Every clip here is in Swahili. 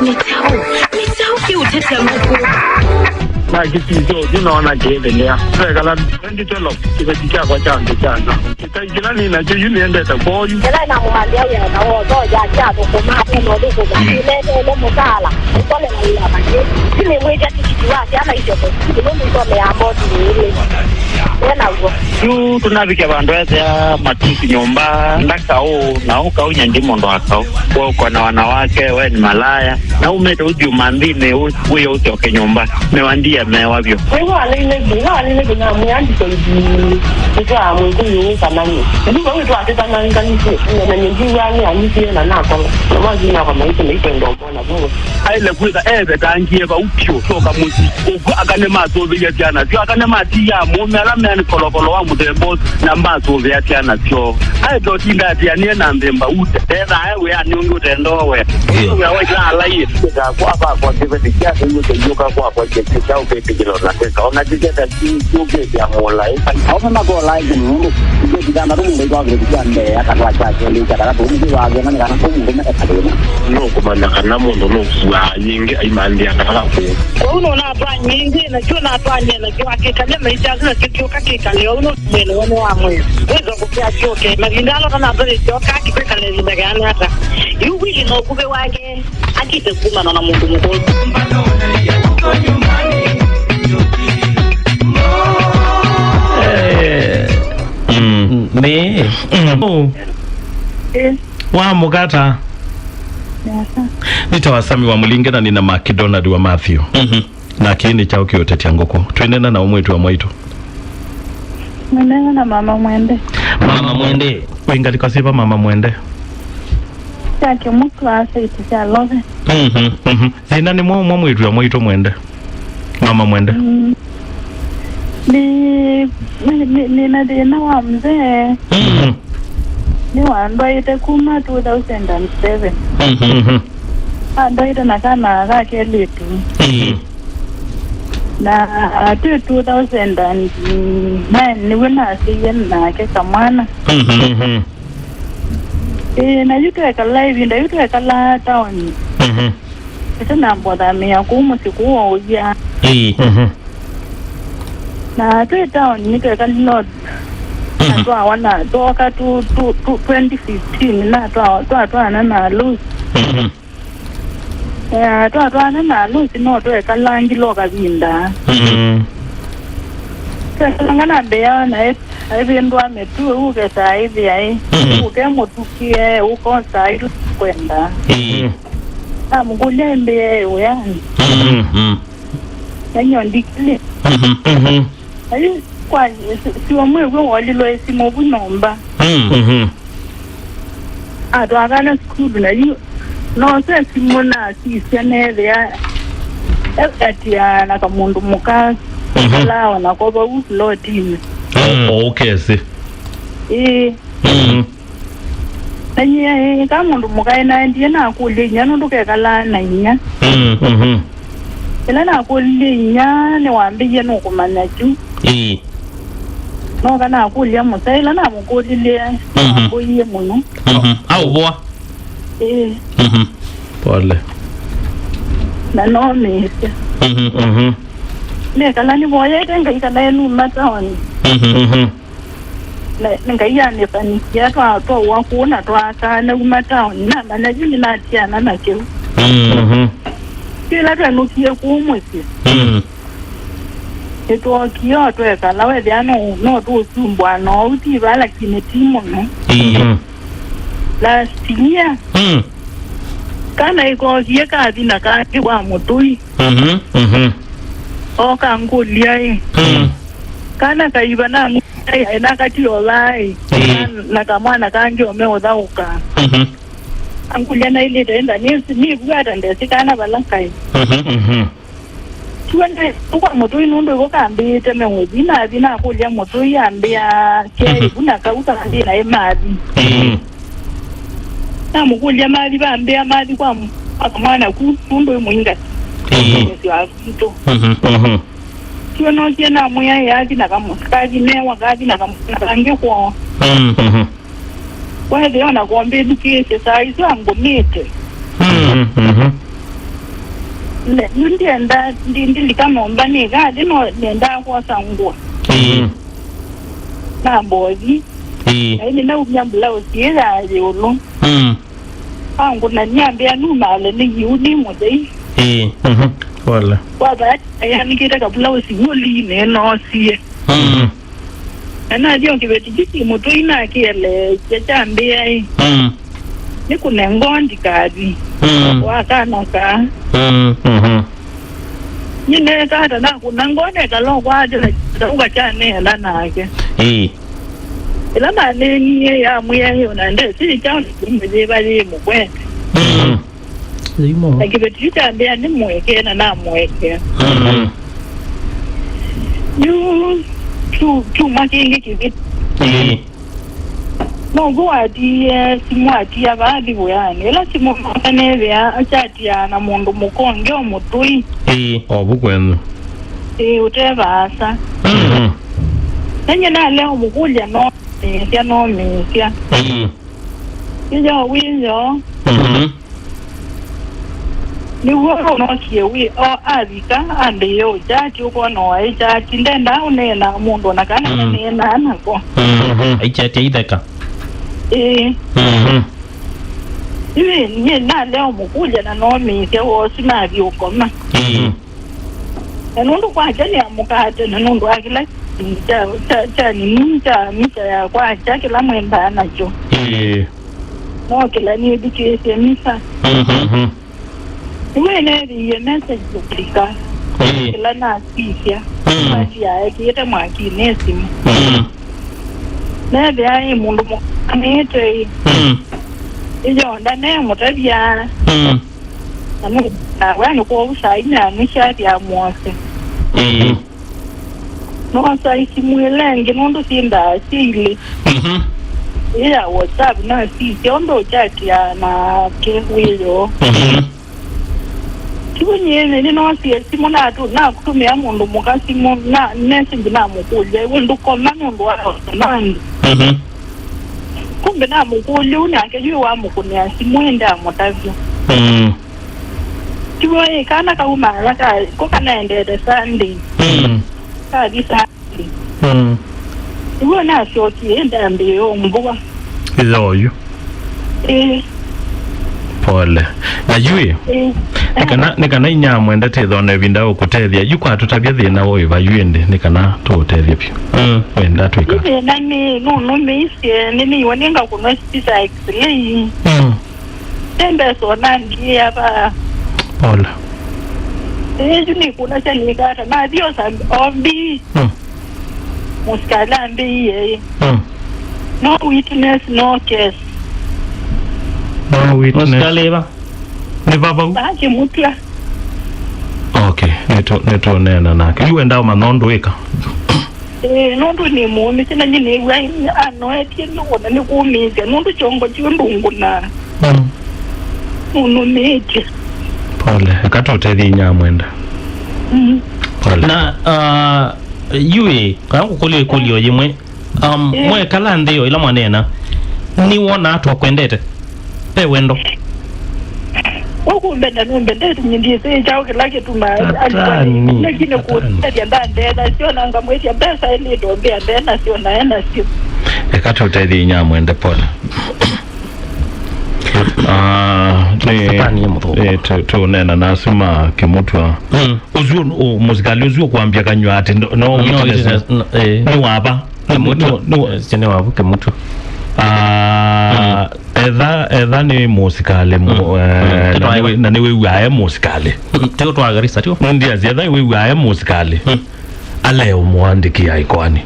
Nikyau Kiutetya Nguku. Na kitu tunaona kiendelea. Sasa kala 2012 kikatika kwa chanzo chana. Kitaikila ni na juu niende taboyu. Kila na mwambia ya na wozo ya chato kwa maana ndio ile msala. Pole na ile maji. Sini mweja kikiwa sana hicho. Ndio ndio meambo ile. Tena huko. Tu tunabika bandu ya matusi nyumba ndakao na ukao nyandimo ndo akao. Kwa uko na wanawake wewe ni malaya. Na umete ujumandine huyo utoke nyumba. Mewandia mewavyo. Wewe alile na mwandi kwa kwa Mungu kanani. Ndio wewe tu atetana kanisa na nyingiwa ni anisi na nako. Kama jina kwa maisha ni ndio mbona Mungu. Aile kuita tangie ba upyo soka muzi. Akane mazo ya jana. Sio akane mati ya mume alame ni kolokolo wa mudembo na mazo ya jana sio. Ai do tinda dia ni na mbemba ute. Tena ai we ani ungu tendowe. Wewe wa la hii kwa kiveti kiasi hiyo kwa chao pepe kilo na kesa ona jiketa kiuke ya mola au na go like mungu ndio kama rungu ndio kwa akatwa chache ile kata rungu wa gana kana mungu na kata no kumana kana mungu no kwa nyingi imandi akataka kwa unaona hapa nyingi na jua hapa na jua kikale maisha zile kitu kakikale uno mbele wa mwe wewe kupia choke magindalo kana bale choka kikale ndagana hata yuwi no kuve wake akite kuma na mungu mkuu ne wa mugata nitawa Sammy Mulinge na nina McDonald wa Matthew na kiini chao Kiutetya Nguku twendena na umwetu wa mwaito Mwende na mama Mwende wengali kasiba mama Mwende yake muklasa iticha loze zina ni mwetu wa mwaito Mwende mama Mwende ni na dina wa mzee ni wandoite kuma 2007 andoite na kana kake litu na 2009 ni wina siye na ke kamwana na yuke kala hivi yuke kala town ita na boda mia kumu siku wa ujia na tu town ni ke kala atwa wana toka 2015 na atwa na lose atwa na lose no to kala ngilo kabinda ngana bea na hivi ndo ametu uke saa hivi ai uke mutukie uko saa hivi kwenda mgulia mbea yani nanyo ndikile ai kwa siwa mwe walilo esimo bunomba atwagana skulu na yu no se simona sisenele ya ekatia na kamundu mukazi lawa na koba uslotini okay si nanye kamundu mukaina ndiye na kulinya nduke kala na nya ela na kulinya ne wambiye no kumanya ju no kana kulia musaila na mukulilia boye muno au boa pole na no mese ne kala ni boye tenga ikala enu matawani ngai yani fani ya to wa kuona to aka na matawani na bana jini na tiana na keu kila tano kie kumwesi eto kio to kala we diano no to sumbwa no uti bala kinetimo no la sinia kana iko ye ka dina ka kwa mutui o kangulia kana kaibana ai na kati olai na kama na kangi omeoda uka angulia na ile tenda ni bwata ndesi kana balankai tuende kwa mutui nundo ko kambi teme ngobina bina kulia mutui ambia ke kuna kauka ndina emadi na mukulia mali bambia mali kwa akamana ku nundo muinga no jena moya yaki na kamuskaji ne wakati na kamukange kwa de ona gombe duke sai so angomete ndienda ndili kama mbani gadi no nenda kwa sangwa na bogi ai na unyambula usiera yolo angu na nyambia numale ni yudi modei wala kwa ba yani kita kabla usingoli ne no sie ana dio kibeti jiti moto ina kiele chambia ai ni kuna ngondi kadi wakana ka nyine kada na kuna ngone kalo kwa jina ukachane la nake ila mane ni ya muye unande si chao mbe bali mkwende Zimo. Akibeti chambia ni mweke na mweke you tu makingi kibeti no go adi simwati abadi buyani ela simukane ya achati na mundu mukonge omutui obukwenu utebasa nanye na leo mukulya no ya no misia iyo wiyo ni wo no kiwi o abika ande yo jati uko no ai jati ndenda unena mundu nakana nena nako Ai chati idaka iwe nye na leo mukulya na nomi ke wo sina byukoma nundu kwa jani amukate nundu akila cha ni mita ya kwa cha kila mwenda nacho no kila ni bikese misa iwe ne ri message duplika kila na sisia basi ya kieta mwaki nesimu nebe ai mundu mukanete iyo ndane mutabya anu wanu ko usaina nishati ya mwase no sai simulenge mundu sinda sili iya WhatsApp na si ondo chat ya na kewilo Kibunyene ni no si simuna tu na kutumia mundu mukasimu na message na mukulya wendu koma mundu wa nandi kumbe na mukulya unake yuwa mukunya simwenda mutavyo kiwe kana kaumala ka ko kanaendele Sunday kabisa iwe na shoki enda mbio mbuga izoyo pole na yue nikana inyamwenda tithone vinda ukutethia yukwa tutabia thina woyo vayuende nikana tutethia pio wenda twika ibe nani no meise nini waninga kunwa sisa x-ray tembe so nandi hapa pole juni kuna chani kata na dio sa obi muskala mbi ye no witness no case no witness Oskaleva. ni baba baje mutla okay neto nena nake yuenda manondo weka nundu ni mumi sina nyine wa ano eti nona ni kumize nundu chongo chundungu na meti pole katotethi nyamwenda pole Na yue kangu kulio yimwe mwe kala ndio ila mwanena ni wona atu akwendete pe wendo ukumbenda nombende nyindise chao kila kitu ma lakini kutetea ndande na sio nanga mwezi ya pesa ile ndombea ndena sio naenda sio katotethi nyamwenda pole tunena nasema kimutwa uzio muzikali uzio kuambia kanywa ati no witness ni wapa chene wabu kemutu edha ni musikale na ni wewe musikale teko twagarisa tio ndia edha wewe musikale aleo muandiki aikwani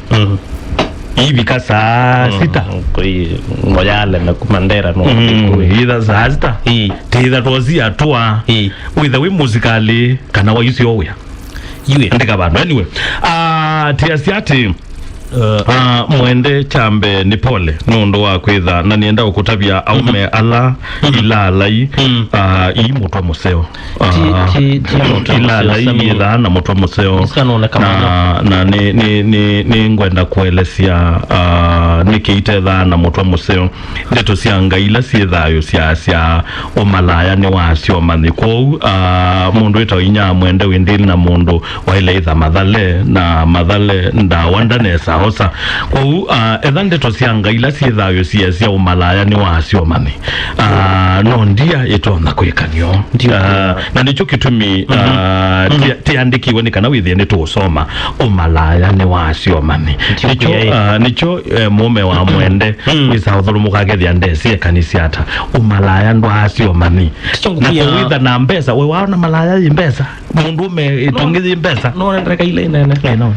hivi kasa sita koi ngoyale na kumandera no either saa sita titha tozi atwa witha we musikali kana wa yusi oya yue ndika bandu anyway tiasi ati Mwende chambe ni pole nundu wa kwitha na nienda ukutabia aume ala ilalai mutwa museo ilalai itha na mutwa museo na ni ngwenda kuelesia nikiite tha na mutwa museo ndeto cia ngaila ciithayo cia umalaya ni wacio mani kou mundu ita inya mwende windili na mundu wa ile itha mathale na mathale ndawanda nesa hosa kou etha ndeto cia ngaila ciithayo cia umalaya ni wacio mani no ndia itona kwikanio na nicho kitumi tiandikiwe ni kana withie ni tusoma umalaya ni wacio mani nicho mume wa mwende wisa uthurumukagethia ndesi kanisiata umalaya ndwacio mani na kuwitha na mbesa we waona malaya yi mbesa mundu ume itungithi mbesa no ndreka ile nene no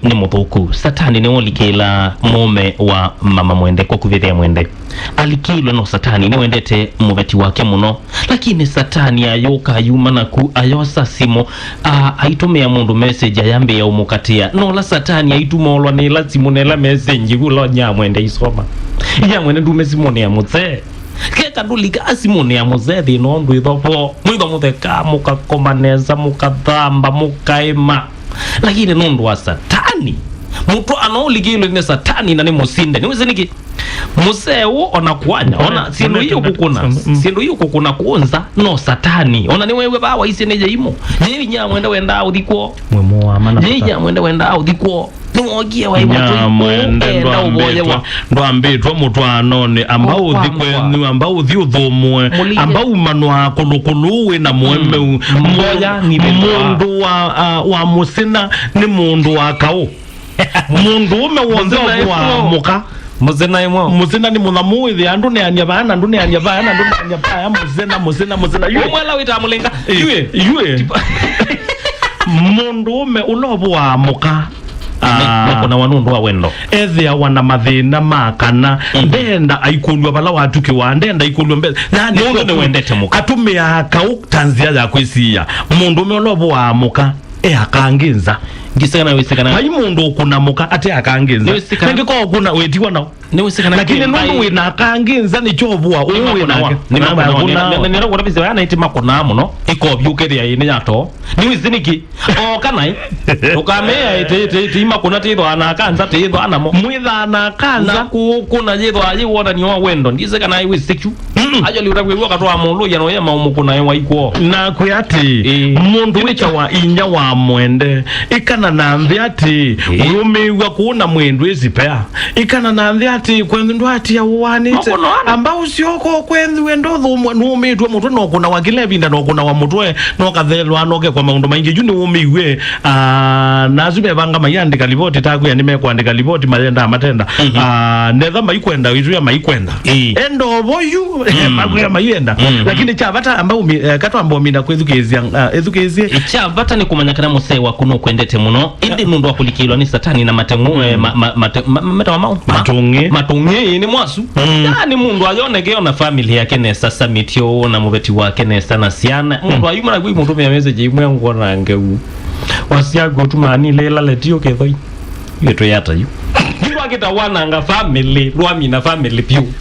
ni muthuku satani ni olikila mume wa mama Mwende kwa kuvithia Mwende alikilwe no satani ni wendete muveti wake muno lakini satani ayoka yuma na ku ayosa simo aitumia mundu message ayambe ya umukatia no la satani aitumolwa ni la simonela message gulo nya Mwende isoma ya Mwende ndume simone ya mutse keka ndulika asimone ya muzethi no ndu ithopo mwitho mutheka mukakomaneza mukathamba mukaima lakini nundu wa satani mtu anoligilo ni satani na ni musinde ni wizeniki museo ona kuanya ona sindu hiyo kukuna kuonza no satani ona ni wewe bawa isi neje imo yeye nya Mwende wenda udhiko mwemo wa mana yeye Mwende wenda udhiko nuogia wa imo Mwende ndo ambitwa mutu anone ambao udhikwenu ambao udhi uthumwe ambao manwa kulukuluwe na mweme mmoja ni mundu wa musina ni mundu wa kao mundu ume wonze wa muka muzina ni munamu ithi andu ne anyabana muzina yue mwela wita mulinga yue mundu ume ulobu wa muka kuna wanundu wa wendo ethia wana mathina makana ndenda aikulwa bala watuki wa ndenda aikulwa mbele nani mundu ni wendete muka atumia kau tanzia ya kwisia mundu ume ulobu wa muka akanginza ngisekana wesekana hai mundu kuna muka ate akanginza ngiko kuna wetiwa nao ni wesekana lakini nundu wina akanginza ni chobua uwe nake ni nero kwa bizi yana itima kuna muno iko byukeria ine yato ni wiziniki kana ukamea itima kuna titho ana kanza titho ana mo mwitha na kanza kuna jitho aji wona ni wa wendo ngisekana iwe seku ajo liuragwe katwa mundu yano yema umukuna wa iko na kuyati mundu wicha wa inya wa Mwende ikana na mbiati urumiwa kuona Mwende ezipea ikana na mbiati kwendu ati ya uwanite ambao sioko kwendu wendo thumwe numitwe mutu no kuna wakile binda no kuna wa mutwe no kathelwa noke kwa maundu maingi juni umiwe nazube banga mayandika ripoti taku ya nime kuandika ripoti mayenda matenda netha maikwenda wizuya maikwenda endo boyu maguya mayenda lakini chavata ambao katwa ambao mina kwethukezia chavata ni kumanyakana musei wa kuno kwendete muno indi nundu wakulikilwa ni satani na matengu matungi ni mwasu yani mundu ayonekeo na family yake nesa samitio na mubeti wake nesa na siana mundu ayumana gwi mundu ya message imwe ngona ngeu wasiago tumani lela letio kethoi yeto yata yu mundu akitawana nga family rwami na family piu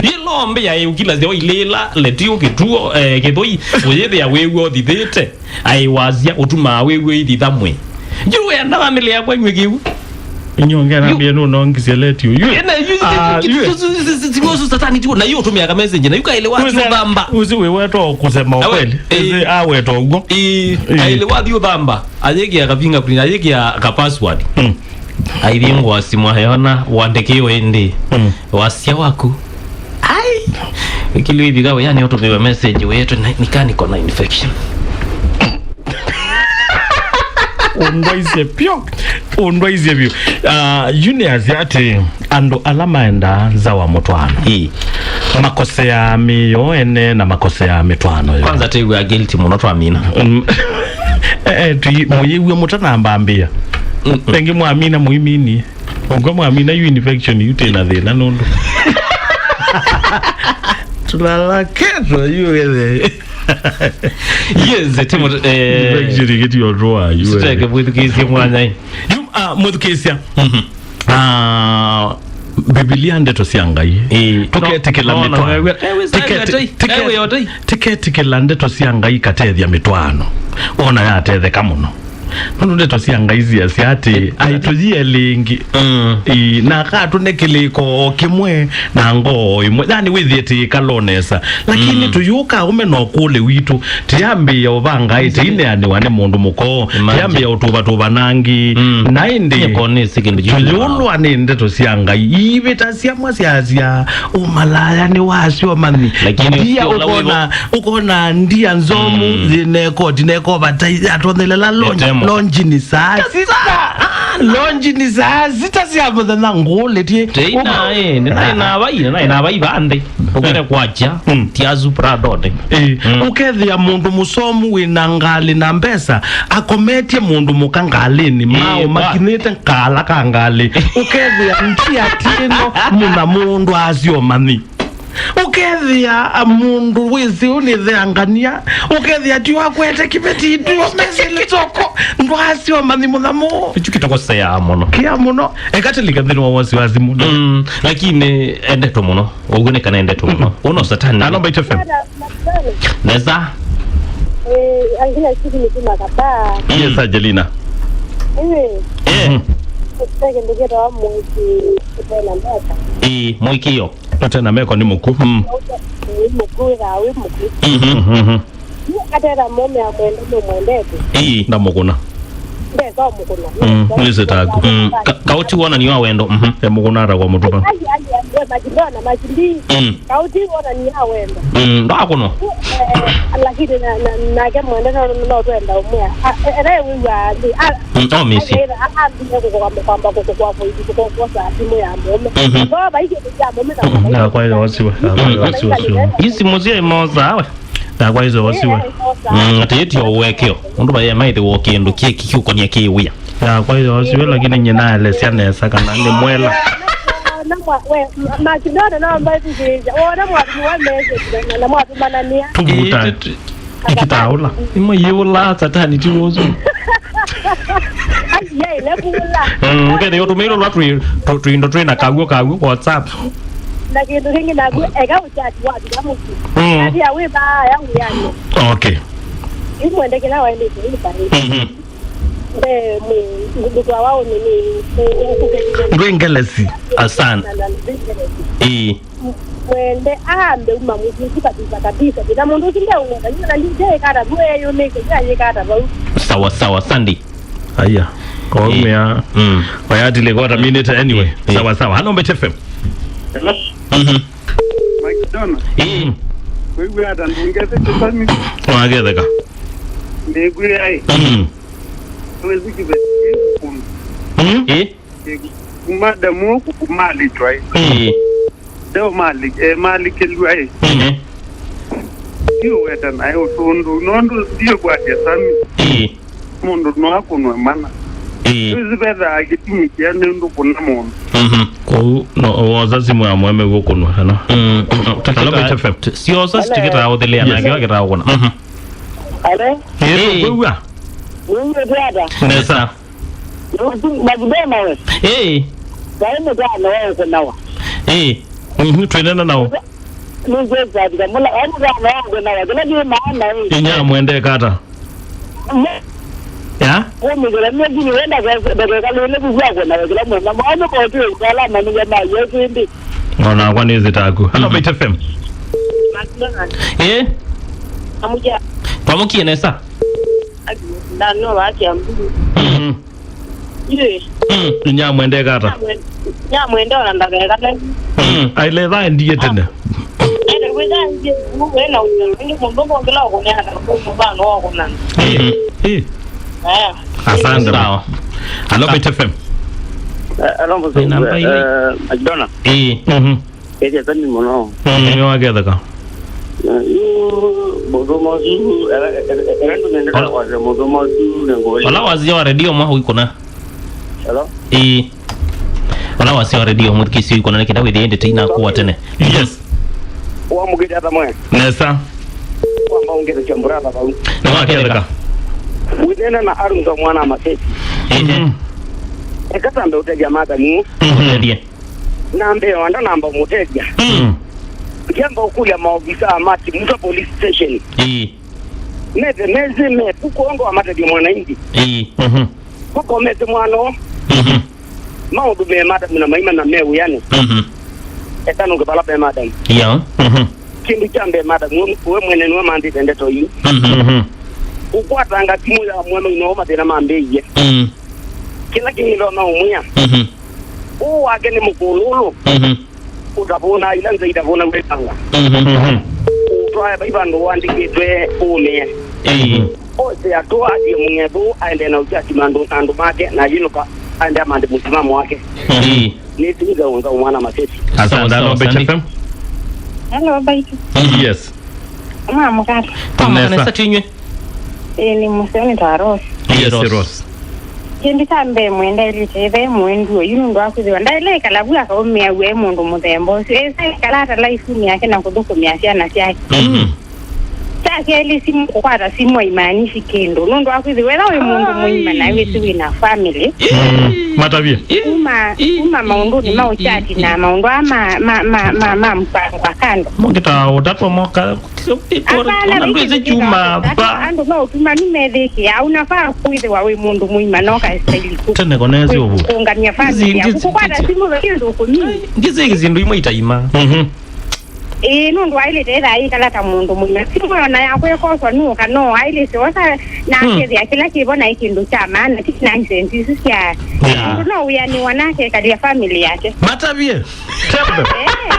ilombe ya ukila zio ilela letio kituo kethoi oyethe ya wewe odithete aiwazia utuma wewe ithithamwe juwe ya na family ya kwenye kiu inyongera mbia no nongisia letio yu sigosu satani tu na hiyo tumia kama message na yukaelewa dhamba uziwe weto kusema ukweli weto ugo aelewa dio dhamba ajeki akavinga kuni ajeki aka password aidhingo wasimu hayona wandekiwe ndi wasia wako ai kile hivi gawe yani utumewa message wetu nikani kona infection undwaise pyo juniors yate ando alama enda za wa mutwano makose ya miyo ene na makose ya mitwano kwanza tewe ya guilty muno twamina muyiwe mutana ambia pengi muamina muimini ongo muamina you infection yutena thina nundu tulala keto yuwe Yes, temo actually get your drawer. You strike with kisi mwanya. You mudhukisia. Biblia ndeto siangai tuketikila mitwano tiketikila ndeto siangai katethia mitwano ona yatetheka muno nono ndeto siangai zia siati aitujie lingi na katu nekiliko kimwe na ngo imwe yani withieti kalonesa lakini tuyuka umeno kule witu tiambi ya ubanga ine ani wane mundu muko tiambi ya utuba nangi na indi kone sikindu yulu ani ndeto siangai ibita siamwa siazia umalaya ni wasio mani lakini ukona ndia nzomu dineko batai atondelela lonji ni saa lonji ni saa sita siamo na ngole tie na bai bande ukere kwacha tiazu pradode ukethia mundu musomu wina ngali na mbesa akometie mundu mukangalini mao makinete kala kangali ukethia ntia tino muna mundu asio mani ukethia mundu wizi unithangania ukethia tiwa kwete kibeti ndio mesele toko ndwasi wa mani muthamo chukitoko saya muno kia muno ekatilika thino wasi wazi muno lakini endeto muno ugune kana endeto muno uno satani ano baita fem neza angina sisi ni kama kaba yes Angelina sasa ndio ndo mwiki tena mbata mwikio tena meko ni muku muku rawi muku atera mume amwende na muguna ndeza muguna nise tagu kauti wona ni wawendo muguna ra kwa mutuba majindona majindi kauti wona ni awendo ndakuno lakini na ke mwende no twenda umwe ere wiwa ndi misi kwamba kwa sa timu ya mume kwa baike ya mume na kwa hiyo wasiwa isi muzie moza na kwa hizo wasiwa atiyeti owekyo undu baye maite wokindu kiuko ni kiwia ya kwa hizo wasiwa lakini nyina lesia nesa kana ni mwela na kidona na ambaye tujija ona mwatu wameze na mwatu manania tubuta ikitaula imo yula satani tuozo ai lebula ngene yotumiro lwatu tuindo twina kagwo WhatsApp na kindu kingi na ega uchati watu kamuki hadi awe ba yangu yani okay imwende kila waende ni pale ndugu wao ni ngwengelesi asante mwende ahambe umamuziki kabisa bila mundu kinde unga nina ndije kada bwe yo neke jaye kada ba sawa Sandy aya kwa umea wayati le kwa minute anyway sawa hano Mbete FM Mike wewe ada ndungeze tsami wagetheka ndegwe ai wewe zikibe kumadamu kumali try deo mali kelwai hiyo weta nayo tundu nondo ndio kwa sami mundu no akunwe mana zibeda agitimi cyane ndo kuna mundu ko no wazazi mwa mweme gokunwa hano takala FM sio sasa tikita odelea na kiwa kita ona ale wewe wewe brada nesa magdema wewe Zaime jana wewe kunawa tuendana nao nije zaidi mula emu jana wewe kunawa kila ni maana hii inya mwende kata ya mimi ndio mimi wenda kwa kale kuzwa kunawa kila mwana mwana kwa tu kala mani jamaa yetu ndi ona kwa nizi taku hano Mbete FM amuja pamokie nesa ndano wake ambu inya mwende kata nya mwende ona ndageka kale aile dha ndiye tena wezanje uwena unyo mbongo ngela ukona kwa bano wako nani asante sawa halo Mbete FM alo mzo Madonna ese tani mono ni wagetheka modomozu erendo nenda kwa modomozu ngoli wala wazia wa radio mwa huko na hello wala wazia wa radio mwa kisi huko na nikenda wewe ende tena kwa tena yes wa mugida tamwe nesa kwamba ongeza chambura baba na wakeleka witena na arunga mwana amaseti ekatambe uteja madamu ndiye nambe wanda namba muteja jambo ukulia maofisa amati mtu police station meze me kukongo amataji mwananchi kuko meze mwano maudu me madam na maima na meu yani etano ngebala be madam kindu chambe madam we mwene nwa mandi tende to yi ukwatanga timu ya mwema inoma tena mambeye kila kinilo na umya wake ni mkululu utavuna ila nza itavuna wetanga utwaya baibando wandikitwe ume ose atoa ati mungebu aende na uchati mandu make na yinuka aende amande msimamo wake ni tiga unga mwana maseti asante no BHFM. Hello baiki Yes mama kaka Nesa tinywe ni musoni taros Ross Kendi kambe mwenda ili tebe mwendu yundo akuziwa ndaile kalabu akaumia we mundu muthembo sasa kalata life ni yake na kudukumia na yake sasa ile simu kwa simu imanishi kendo nundo akuziwa we mundu muima na we siwi na family matavia uma maundu ni mauchati na maundu ama mpango kando mongeta odapo moka Ndweze chuma ba ando no tuma nimedeki au nafaa kuidwa we mundu muima noka style ku tene konezi obu kungania family kukwata simu wekindo kumini ngizeki zindu imwe itaima nundu aile tera ikalata mundu muima simu yona yakwe koso nuka no aile sosa na kezi ya kila kibona ikindu cha maana tina nsensi sisia no uyani wanake kadia family yake matavia tebe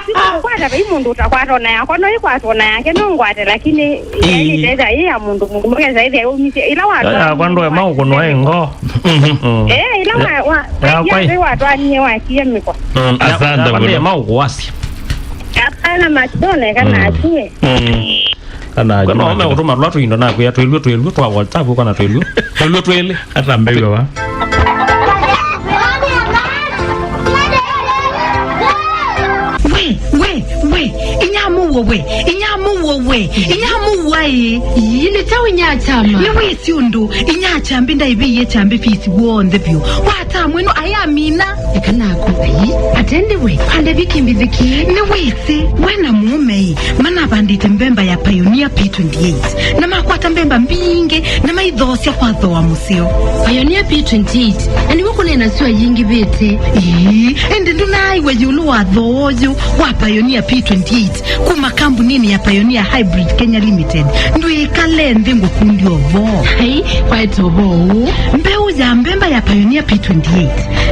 siku kwata be mundu utakwata na yako no ikwata na yake no ngwate lakini ile tera ya mundu mugeza zaidi ya umisi ila watu kwando ema ukono engo ila ya watu anye wakie miko asante bwana ema ukwasi Ana matone kana atue. Kana ome utuma lwatu indo na kuya twelwe twa WhatsApp kana twelwe twele hata mbega wa we inyamu wai yile tawi nyachama ni wisi undu inyachambi ndaibiye chambi fisi wonde byo wata mweno ayamina ikanako ayi atende we ande bikimbi ni wisi wena mume mana bandite mbemba ya Pioneer P28 na makwata mbemba mbinge na maidhosia kwa dhoa musio Pioneer P28 ani wako nena siwa yingi bete ende ndunai we yulu wa dhoyo wa Pioneer P28 kuma kambu nini ya Pioneer Hybrid Kenya Limited ndui kalende ngokundi ovo hai kwaito bo mbeu ya mbemba ya Pioneer P28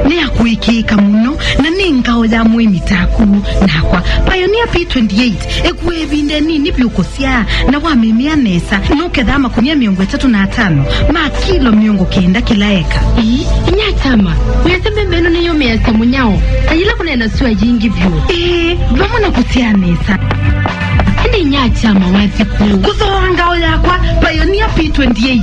ni ya kuikika muno na ningao ya mitako na kwa Pioneer P28 ekuevinde nini byukosia na wamemia nesa nuke dhama kunia 35 ma kilo 900 kila eka inyatama uyasembe mbeno niyo measa munyao ayila kunena siwa yingi vyo vamona kutia nesa ndi nyachama waziku kuzoa ngao yakwa Pioneer P28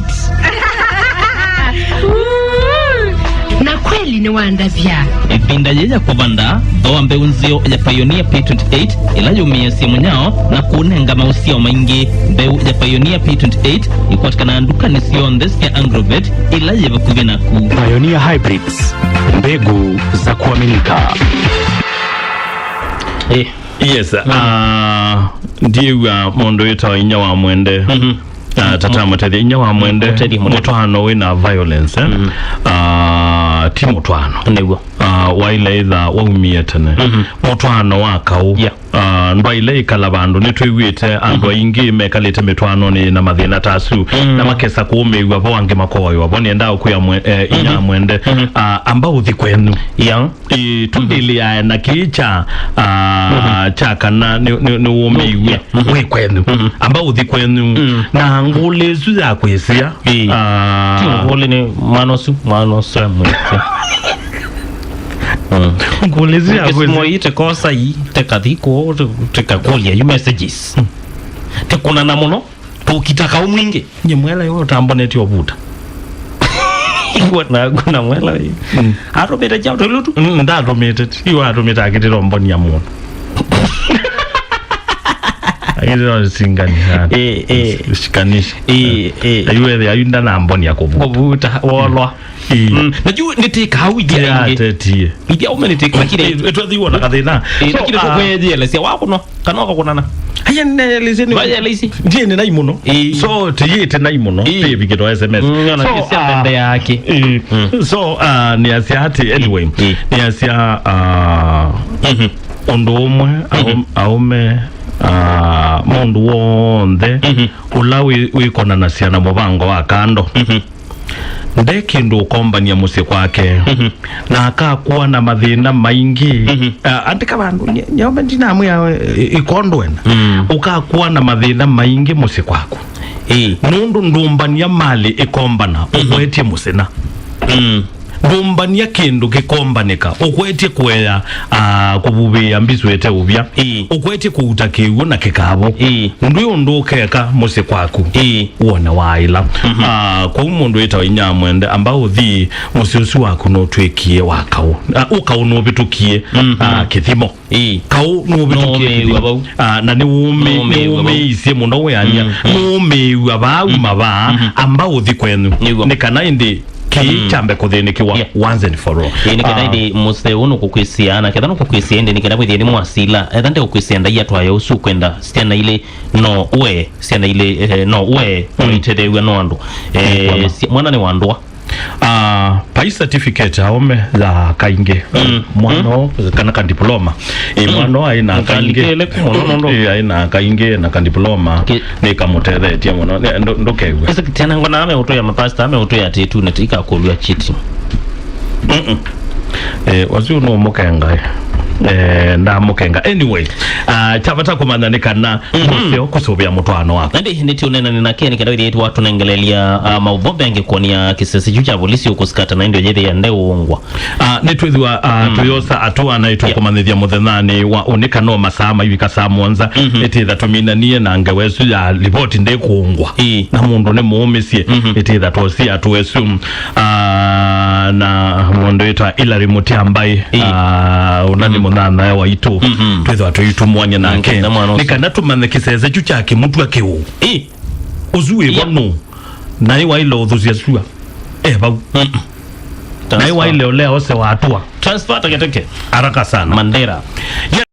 na kweli ni wandavya ipinda yeja kubanda doa mbeunzio ya Pioneer P28 ilayumia simu nyao na kunenga mausio maingi mbeu ya Pioneer P28 ikuatikana ndukani siondes ya Agrovet ilayeva kuvina ku Pioneer Hybrids, mbegu za kuaminika. Yes, ndiye mondo yeta inya wa Mwende tata mutedi inya wa Mwende mutwano wina violence ti mutwano nego waile itha waumie tene mutwano wakau ndo ile ikala bandu nitwigwite andu aingi mekalite mitwano ni na mathina tasu na makesa kuumeigwa bo wange makoyo abo ni ndao kuya inya Mwende amba uthi kwenu tundilia na kicha chaka na ni umeigwe we kwenu amba uthi kwenu na ngule zu za kwisia ngule ni manosu mwete ngulizia kwa ite kosa yi tekadhiko tekakolia you messages tekuna na muno tukitaka umwinge nyemwela yo tamboneti obuta kuna mwela yi arobeta jao tolutu ndadometed you adometa akitiro mboni ya muno Hizo singanisha. Shikanisha. Ayuwe ayunda na mboni ya kuvuta wolo. Najua nitika hawija inge. Tetie. Idia umenitika lakini etwathi na kathina. Lakini kwa yele sia wako no kanoko kunana. Haya neleze ni. Vaya lezi. Je ni nai muno. So tiyete nai muno. Baby kido SMS. So bende yake. So ni asia hati anyway. Ni asia ondo umwe aume mundu wonde ula wikona na ciana mubango wa kando ndekindu ukombania musie kwake na akakuwa na mathina maingi andika bandu nyombe ndinamwe ikondwena ukakuwa na mathina maingi musie kwaku nundu ndumbania mali ikombana ukwetie musina ndumbania kindu gikombanika ukwetie kweya kububia mbizwete ubya ukwetie kuuta kiwu na kikabo ndu undu keka musi kwaku uona waila kwa umundu ita Mwende ambao thi musiusi waku no twekie wakau ukau no bitukie kithimo kau no bitukie na ni ume isi muno weyania ume abau maba ambao thi kwenu nikana indi chambe kuthinikiwa once and for all nikadaidi muse uno kukwisiana kedano kukwisiende nikada bwithie ni mwasila ethande kukwisienda ya twayo usu kwenda stiana ile no we stiana ile no we itedewe no andu mwana ni wandwa pai certificate aume za kainge mwano kana kan diploma mwano aina kainge aina kainge na kan diploma ni kamutethetie muno ndokewe esa kitana ngona ame utoya mapasta ame utoya tetu netika kolwa chiti wazu no mukenga na mukenga anyway chavata kumandanika na museo kusubia mutwano wako ndi hindi unena nina keni kada yetu watu naingelelia maubombe angekuonia kisasi chucha polisi ukusikata na ndio jede ya ndeu ungwa netwithwa tuyosa atua na itu kumanithia muthenani wa unika no masama ibika samonza etitha tuminanie na ngewesu ya ripoti ndi kuungwa na mundu ne muumisie etitha tosi atuwesu na mundu etwa Ilari Mutiambai unani munana wa itu twithwa tuitu mwanya nake nikana tumane kiseze chucha kimutu akiu uzui bono nai wa ilo thucia sua bau nai wa ile ole ose wa atua transfer taketeke haraka sana Mandera